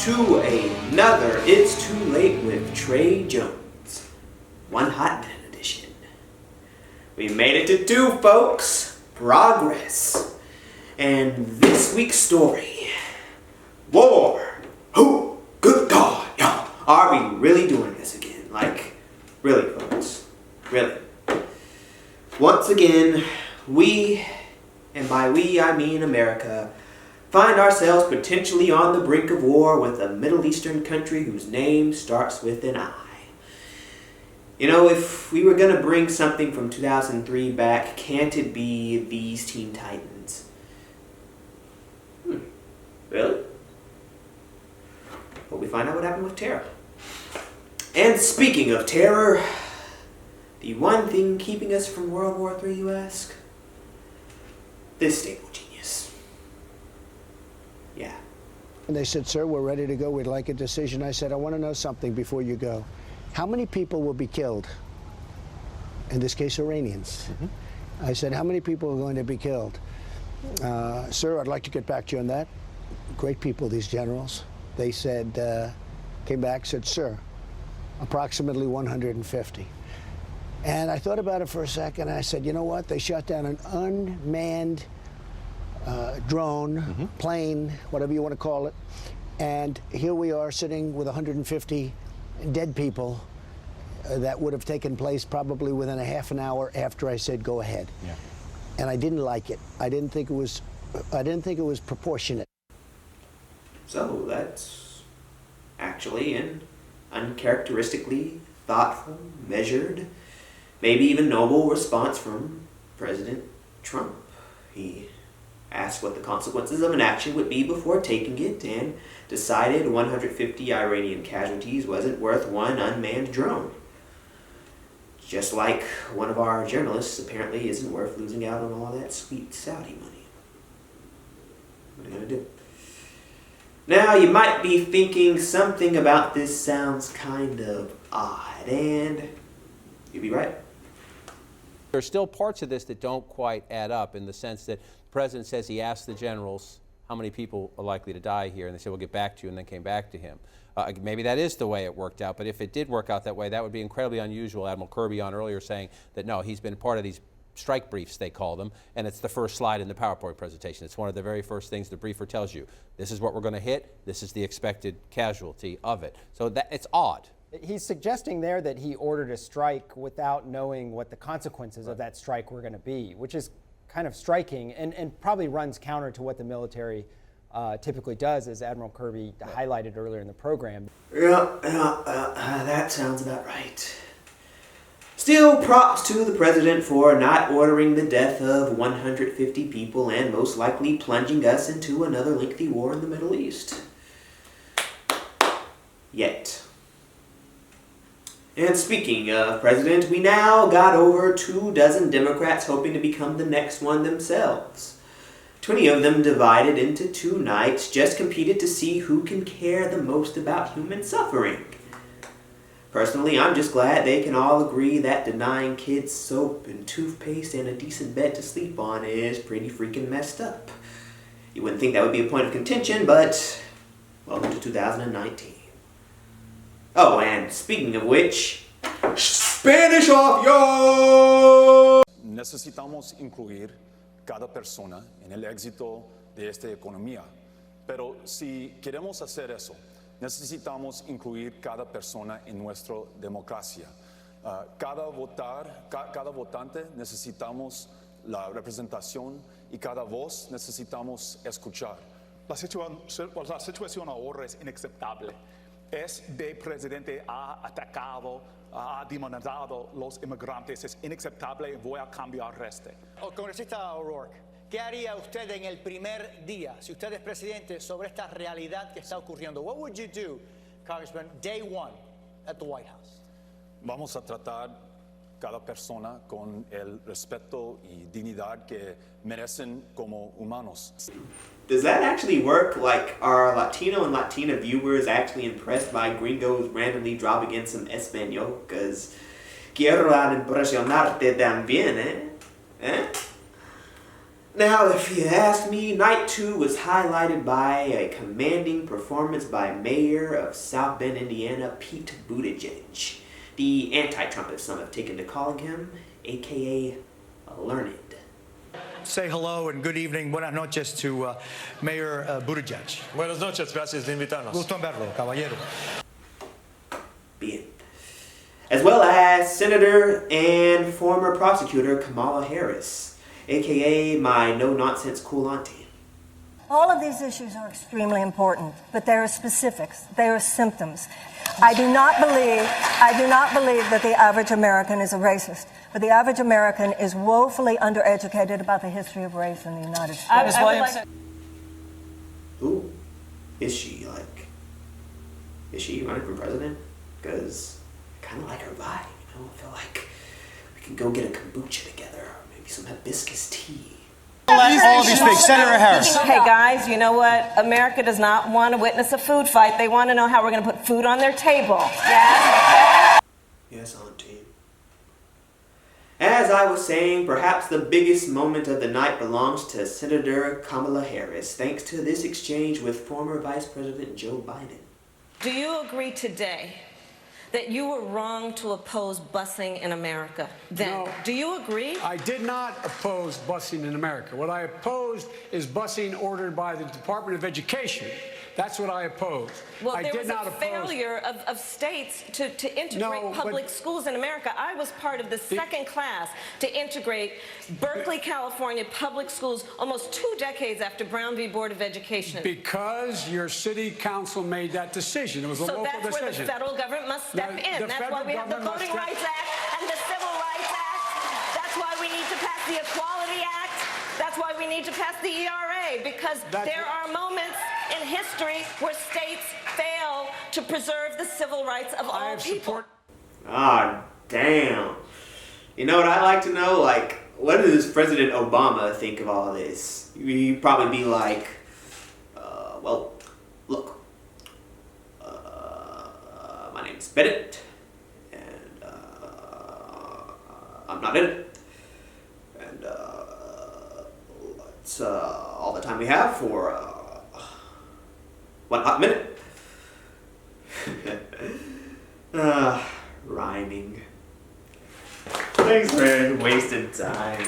to another It's Too Late with Tre Jones. One hot minute edition. We made it to 2, folks. Progress. And this week's story. War. Oh, good God. Y'all, are we really doing this again? Like, really, folks. Really. Once again, we, and by we I mean America, find ourselves potentially on the brink of war with a Middle Eastern country whose name starts with an I. You know, if we were going to bring something from 2003 back, can't it be these Teen Titans? Really? Well, we find out what happened with terror. And speaking of terror, the one thing keeping us from World War III, you ask? This stable genius. Yeah. And they said, sir, we're ready to go. We'd like a decision. I said, I want to know something before you go. How many people will be killed? In this case, Iranians. I said, how many people are going to be killed? Sir, I'd like to get back to you on that. Great people, these generals. They said, came back, said, sir, approximately 150. And I thought about it for a second. I said, you know what? They shot down an unmanned drone, plane, whatever you want to call it. And here we are sitting with 150 dead people that would have taken place probably within a half an hour after I said go ahead. Yeah. And I didn't like it. I didn't think it was proportionate. So that's actually an uncharacteristically thoughtful, measured, maybe even noble response from President Trump. He asked what the consequences of an action would be before taking it and decided 150 Iranian casualties wasn't worth one unmanned drone. Just like one of our journalists apparently isn't worth losing out on all that sweet Saudi money. What are you gonna do? Now, you might be thinking something about this sounds kind of odd, and you'd be right. There are still parts of this that don't quite add up in the sense that the president says he asked the generals how many people are likely to die here, and they said, we'll get back to you, and then came back to him. Maybe that is the way it worked out, but if it did work out that way, that would be incredibly unusual. Admiral Kirby on earlier saying that no, he's been part of these strike briefs, they call them, and it's the first slide in the PowerPoint presentation. It's one of the very first things the briefer tells you. This is what we're going to hit. This is the expected casualty of it. So it's odd. He's suggesting there that he ordered a strike without knowing what the consequences of that strike were going to be, which is kind of striking and probably runs counter to what the military typically does, as Admiral Kirby highlighted earlier in the program. Yeah, that sounds about right. Still, props to the president for not ordering the death of 150 people and most likely plunging us into another lengthy war in the Middle East. Yet. And speaking of president, we now got over 24 Democrats hoping to become the next one themselves. 20 of them divided into 2 nights just competed to see who can care the most about human suffering. Personally, I'm just glad they can all agree that denying kids soap and toothpaste and a decent bed to sleep on is pretty freaking messed up. You wouldn't think that would be a point of contention, but welcome to 2019. Oh, and speaking of which, Spanish off, yo! Necesitamos incluir cada persona en el éxito de esta economía. Pero si queremos hacer eso, necesitamos incluir cada persona en nuestra democracia. Cada votante necesitamos la representación y cada voz necesitamos escuchar. La situación ahora es inaceptable. Este presidente ha atacado, ha demonizado los inmigrantes. Es inaceptable y voy a cambiar este. Congresista O'Rourke, ¿qué haría usted en el primer día, si usted es presidente, sobre esta realidad que está ocurriendo? What would you do, Congressman, day one at the White House? Vamos a tratar cada persona con el respeto y dignidad que merecen como humanos. Does that actually work? Like, are Latino and Latina viewers actually impressed by gringos randomly dropping in some Espanol? Because quiero impresionarte también, eh? Now, if you ask me, Night 2 was highlighted by a commanding performance by Mayor of South Bend, Indiana, Pete Buttigieg, the anti-Trump as some have taken to calling him, aka Learned. Say hello and good evening, buenas noches to Mayor Buttigieg. Buenas noches, gracias de invitarnos. Gusto en verlo, caballero. Bien. As well as Senator and former prosecutor Kamala Harris, aka my no-nonsense cool auntie. All of these issues are extremely important, but there are specifics, there are symptoms. I do not believe that the average American is a racist, but the average American is woefully undereducated about the history of race in the United States. Who is she? Is she running for president? Because I kind of like her vibe, you know? I feel like we can go get a kombucha together, or maybe some hibiscus tea. All of you speak. Senator Harris. Hey guys, you know what? America does not want to witness a food fight. They want to know how we're going to put food on their table. Yes? Yes, auntie. As I was saying, perhaps the biggest moment of the night belongs to Senator Kamala Harris, thanks to this exchange with former Vice President Joe Biden. Do you agree today that you were wrong to oppose busing in America then? No. Do you agree? I did not oppose busing in America. What I opposed is busing ordered by the Department of Education. That's what I opposed. Well, I there did was not a oppose. failure of states to integrate No, public but- schools in America. I was part of the second class to integrate Berkeley, California public schools almost 2 decades after Brown v. Board of Education. Because your city council made that decision. It was a So local that's decision. where the federal government must step No, in. the That's why federal we have the government Voting must Rights Act and the Civil Rights Act. That's why we need to pass the Equality Act. That's why we need to pass the ERA, because there are moments in history where states fail to preserve the civil rights of all people. Ah, damn. You know what I'd like to know? What does President Obama think of all this? He'd probably be like, well, look, my name's Bennett, and I'm not in it. And it's all the time we have for 1 hot minute. Rhyming. Thanks for wasting time.